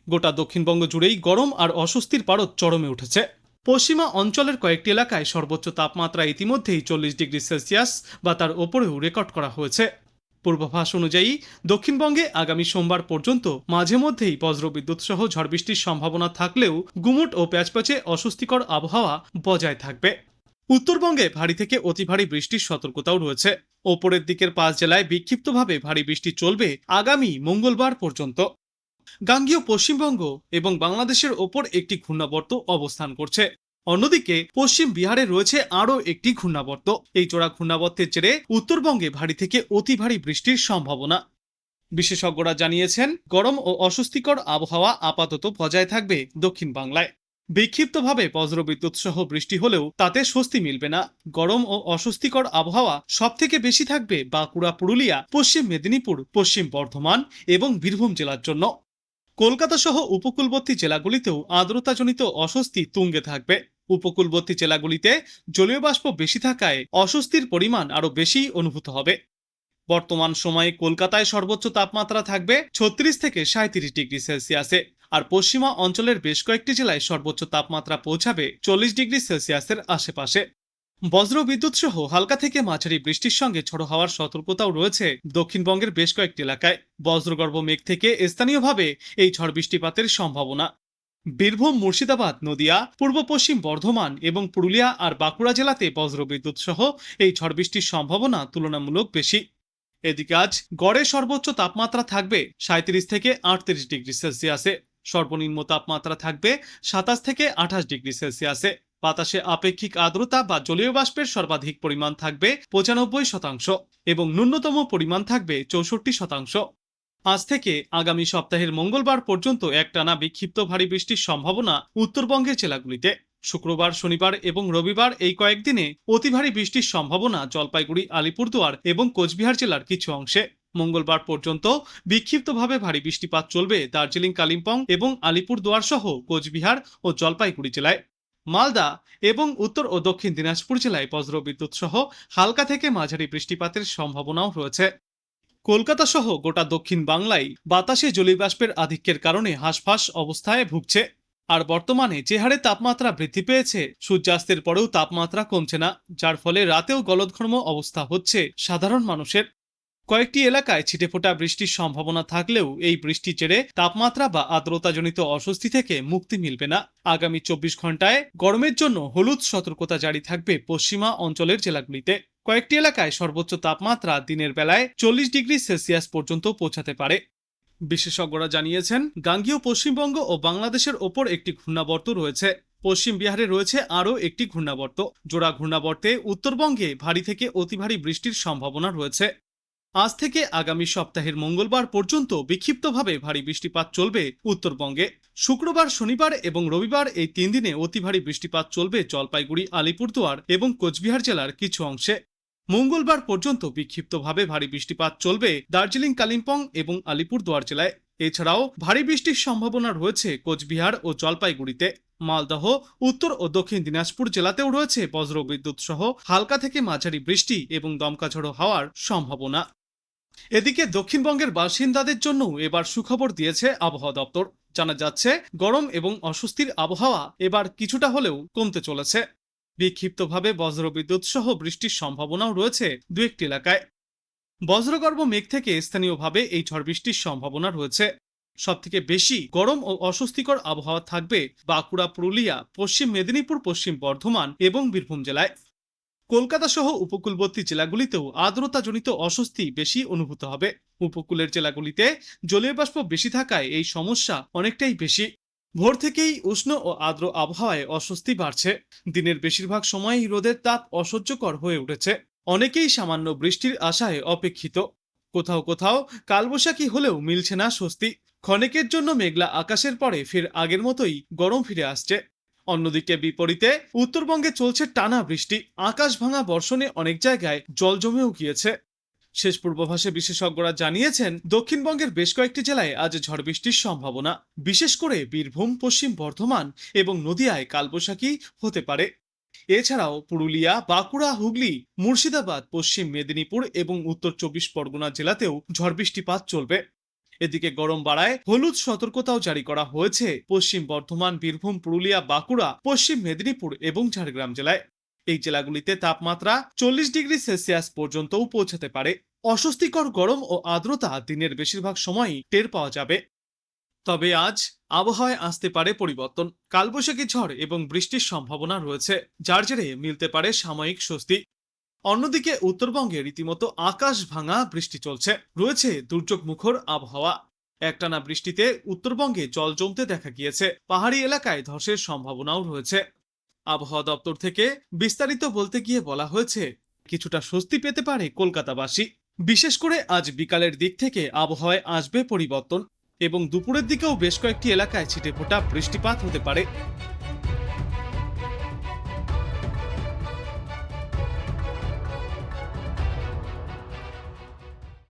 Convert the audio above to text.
গোটা দক্ষিণবঙ্গ জুড়েই গরম আর অস্বস্তির পারদ চরমে উঠেছে। পশ্চিমা অঞ্চলের কয়েকটি এলাকায় সর্বোচ্চ তাপমাত্রা ইতিমধ্যেই 40 ডিগ্রি সেলসিয়াস বা তার ওপরেও রেকর্ড করা হয়েছে। পূর্বাভাস অনুযায়ী দক্ষিণবঙ্গে আগামী সোমবার পর্যন্ত মাঝে মধ্যেই বজ্রবিদ্যুৎ সহ ঝড় বৃষ্টির সম্ভাবনা থাকলেও গুমুট ও প্যাচপ্যাচে অস্বস্তিকর আবহাওয়া বজায় থাকবে। উত্তরবঙ্গে ভারী থেকে অতি ভারী বৃষ্টির সতর্কতাও রয়েছে। ওপরের দিকের 5 জেলায় বিক্ষিপ্তভাবে ভারী বৃষ্টি চলবে আগামী মঙ্গলবার পর্যন্ত। গাঙ্গীয় পশ্চিমবঙ্গ এবং বাংলাদেশের ওপর একটি ঘূর্ণাবর্ত অবস্থান করছে। অন্যদিকে পশ্চিম বিহারে রয়েছে আরও একটি ঘূর্ণাবর্ত। এই জোড়া ঘূর্ণাবর্তের জেরে উত্তরবঙ্গে ভারী থেকে অতি ভারী বৃষ্টির সম্ভাবনা। বিশেষজ্ঞরা জানিয়েছেন, গরম ও অস্বস্তিকর আবহাওয়া আপাতত বজায় থাকবে দক্ষিণ বাংলায়। বিক্ষিপ্তভাবে বজ্রবিদ্যুৎ সহ বৃষ্টি হলেও তাতে স্বস্তি মিলবে না। গরম ও অস্বস্তিকর আবহাওয়া সবথেকে বেশি থাকবে বাঁকুড়া, পুরুলিয়া, পশ্চিম মেদিনীপুর, পশ্চিম বর্ধমান এবং বীরভূম জেলার জন্য। কলকাতা সহ উপকূলবর্তী জেলাগুলিতেও আর্দ্রতাজনিত অস্বস্তি তুঙ্গে থাকবে। উপকূলবর্তী জেলাগুলিতে জলীয় বাষ্প বেশি থাকায় অস্বস্তির পরিমাণ আরও বেশি অনুভূত হবে। বর্তমান সময়ে কলকাতায় সর্বোচ্চ তাপমাত্রা থাকবে 36 থেকে 37 ডিগ্রি সেলসিয়াসে, আর পশ্চিমা অঞ্চলের বেশ কয়েকটি জেলায় সর্বোচ্চ তাপমাত্রা পৌঁছাবে 40 ডিগ্রি সেলসিয়াসের আশেপাশে। বজ্র বিদ্যুৎ সহ হালকা থেকে মাঝারি বৃষ্টির সঙ্গে ঝোড়ো হাওয়ার সতর্কতাও রয়েছে দক্ষিণবঙ্গের বেশ কয়েকটি এলাকায়। বজ্রগর্ভ মেঘ থেকে স্থানীয়ভাবে এই ঝড় বৃষ্টিপাতের সম্ভাবনা। বীরভূম, মুর্শিদাবাদ, নদিয়া, পূর্ব পশ্চিম বর্ধমান এবং পুরুলিয়া আর বাঁকুড়া জেলাতে বজ্রবিদ্যুৎ সহ এই ঝড় বৃষ্টির সম্ভাবনা তুলনামূলক বেশি। এদিকে আজ গড়ে সর্বোচ্চ তাপমাত্রা থাকবে 37 থেকে 38 ডিগ্রি সেলসিয়াসে, সর্বনিম্ন তাপমাত্রা থাকবে 27 থেকে 28 ডিগ্রি সেলসিয়াসে। বাতাসে আপেক্ষিক আর্দ্রতা বা জলীয় বাষ্পের সর্বাধিক পরিমাণ থাকবে 95% এবং ন্যূনতম পরিমাণ থাকবে 64%। আজ থেকে আগামী সপ্তাহের মঙ্গলবার পর্যন্ত একটানা বিক্ষিপ্ত ভারী বৃষ্টির সম্ভাবনা উত্তরবঙ্গের জেলাগুলিতে। শুক্রবার, শনিবার এবং রবিবার এই কয়েকদিনে অতি ভারী বৃষ্টির সম্ভাবনা জলপাইগুড়ি, আলিপুরদুয়ার এবং কোচবিহার জেলার কিছু অংশে। মঙ্গলবার পর্যন্ত বিক্ষিপ্তভাবে ভারী বৃষ্টিপাত চলবে দার্জিলিং, কালিম্পং এবং আলিপুরদুয়ার সহ কোচবিহার ও জলপাইগুড়ি জেলায়। মালদা এবং উত্তর ও দক্ষিণ দিনাজপুর জেলায় বজ্রবিদ্যুৎ সহ হালকা থেকে মাঝারি বৃষ্টিপাতের সম্ভাবনাও রয়েছে। কলকাতা সহ গোটা দক্ষিণ বাংলায় বাতাসে জলীয়বাষ্পের আধিক্যের কারণে হাঁসফাঁস অবস্থায় ভুগছে। আর বর্তমানে যে হারে তাপমাত্রা বৃদ্ধি পেয়েছে, সূর্যাস্তের পরেও তাপমাত্রা কমছে না, যার ফলে রাতেও গলদঘর্ম অবস্থা হচ্ছে সাধারণ মানুষের। কয়েকটি এলাকায় ছিটেফোঁটা বৃষ্টির সম্ভাবনা থাকলেও এই বৃষ্টির জেরে তাপমাত্রা বা আর্দ্রতাজনিত অস্বস্তি থেকে মুক্তি মিলবে না। আগামী 24 ঘন্টায় গরমের জন্য হলুদ সতর্কতা জারি থাকবে পশ্চিমা অঞ্চলের জেলাগুলিতে। কয়েকটি এলাকায় সর্বোচ্চ তাপমাত্রা দিনের বেলায় 40 ডিগ্রি সেলসিয়াস পর্যন্ত পৌঁছাতে পারে। বিশেষজ্ঞরা জানিয়েছেন, গাঙ্গীয় পশ্চিমবঙ্গ ও বাংলাদেশের ওপর একটি ঘূর্ণাবর্ত রয়েছে। পশ্চিম বিহারে রয়েছে আরও একটি ঘূর্ণাবর্ত। জোড়া ঘূর্ণাবর্তে উত্তরবঙ্গে ভারী থেকে অতি ভারী বৃষ্টির সম্ভাবনা রয়েছে। আজ থেকে আগামী সপ্তাহের মঙ্গলবার পর্যন্ত বিক্ষিপ্তভাবে ভারী বৃষ্টিপাত চলবে উত্তরবঙ্গে। শুক্রবার, শনিবার এবং রবিবার এই 3 দিনে অতি ভারী বৃষ্টিপাত চলবে জলপাইগুড়ি, আলিপুরদুয়ার এবং কোচবিহার জেলার কিছু অংশে। মঙ্গলবার পর্যন্ত বিক্ষিপ্তভাবে ভারী বৃষ্টিপাত চলবে দার্জিলিং, কালিম্পং এবং আলিপুরদুয়ার জেলায়। এছাড়াও ভারী বৃষ্টির সম্ভাবনা রয়েছে কোচবিহার ও জলপাইগুড়িতে। মালদহ, উত্তর ও দক্ষিণ দিনাজপুর জেলাতেও রয়েছে বজ্রবিদ্যুৎ সহ হালকা থেকে মাঝারি বৃষ্টি এবং দমকা ঝোড়ো হওয়ার সম্ভাবনা। এদিকে দক্ষিণবঙ্গের বাসিন্দাদের জন্য এবার সুখবর দিয়েছে আবহাওয়া দপ্তর। জানা যাচ্ছে, গরম এবং অস্বস্তির আবহাওয়া এবার কিছুটা হলেও কমতে চলেছে। বিক্ষিপ্তভাবে বজ্রবিদ্যুৎ সহ বৃষ্টির সম্ভাবনাও রয়েছে দু একটি এলাকায়। বজ্রগর্ভ মেঘ থেকে স্থানীয়ভাবে এই ঝড় বৃষ্টির সম্ভাবনা রয়েছে। সবথেকে বেশি গরম ও অস্বস্তিকর আবহাওয়া থাকবে বাঁকুড়া, পুরুলিয়া, পশ্চিম মেদিনীপুর, পশ্চিম বর্ধমান এবং বীরভূম জেলায়। কলকাতা সহ উপকূলবর্তী জেলাগুলিতেও আর্দ্রতাজনিত অস্বস্তি বেশি অনুভূত হবে। উপকূলের জেলাগুলিতে জলীয় বাষ্প বেশি থাকায় এই সমস্যা অনেকটাই বেশি। ভোর থেকেই উষ্ণ ও আর্দ্র আবহাওয়ায় অস্বস্তি বাড়ছে। দিনের বেশিরভাগ সময়ই রোদের তাপ অসহ্যকর হয়ে উঠেছে। অনেকেই সামান্য বৃষ্টির আশায় অপেক্ষিত। কোথাও কোথাও কালবৈশাখী হলেও মিলছে না স্বস্তি। ক্ষণেকের জন্য মেঘলা আকাশের পরে ফের আগের মতোই গরম ফিরে আসছে। অন্যদিকে বিপরীতে উত্তরবঙ্গে চলছে টানা বৃষ্টি। আকাশ ভাঙা বর্ষণে অনেক জায়গায় জল জমেও গিয়েছে। শেষ পূর্বাভাসে বিশেষজ্ঞরা জানিয়েছেন, দক্ষিণবঙ্গের বেশ কয়েকটি জেলায় আজ ঝড় বৃষ্টির সম্ভাবনা। বিশেষ করে বীরভূম, পশ্চিম বর্ধমান এবং নদিয়ায় কালবৈশাখী হতে পারে। এছাড়াও পুরুলিয়া, বাঁকুড়া, হুগলি, মুর্শিদাবাদ, পশ্চিম মেদিনীপুর এবং উত্তর 24 পরগনা জেলাতেও ঝড় বৃষ্টিপাত চলবে। এদিকে গরম বাড়ায় হলুদ সতর্কতাও জারি করা হয়েছে পশ্চিম বর্ধমান, বীরভূম, পুরুলিয়া, বাঁকুড়া, পশ্চিম মেদিনীপুর এবং ঝাড়গ্রাম জেলায়। এই জেলাগুলিতে তাপমাত্রা 40 ডিগ্রি সেলসিয়াস পর্যন্তও পৌঁছাতে পারে। অস্বস্তিকর গরম ও আর্দ্রতা দিনের বেশিরভাগ সময়ই টের পাওয়া যাবে। তবে আজ আবহাওয়ায় আসতে পারে পরিবর্তন। কালবৈশাখী ঝড় এবং বৃষ্টির সম্ভাবনা রয়েছে, যার জেরে মিলতে পারে সাময়িক স্বস্তি। অন্যদিকে উত্তরবঙ্গে রীতিমতো আকাশ ভাঙা বৃষ্টি চলছে, রয়েছে দুর্যোগ মুখর আবহাওয়া। একটানা বৃষ্টিতে উত্তরবঙ্গে জল জমতে দেখা গিয়েছে, পাহাড়ি এলাকায় ধসের সম্ভাবনাও রয়েছে। আবহাওয়া দপ্তর থেকে বিস্তারিত বলতে গিয়ে বলা হয়েছে, কিছুটা স্বস্তি পেতে পারে কলকাতাবাসী। বিশেষ করে আজ বিকালের দিক থেকে আবহাওয়ায় আসবে পরিবর্তন এবং দুপুরের দিকেও বেশ কয়েকটি এলাকায় ছিটেফোঁটা বৃষ্টিপাত হতে পারে।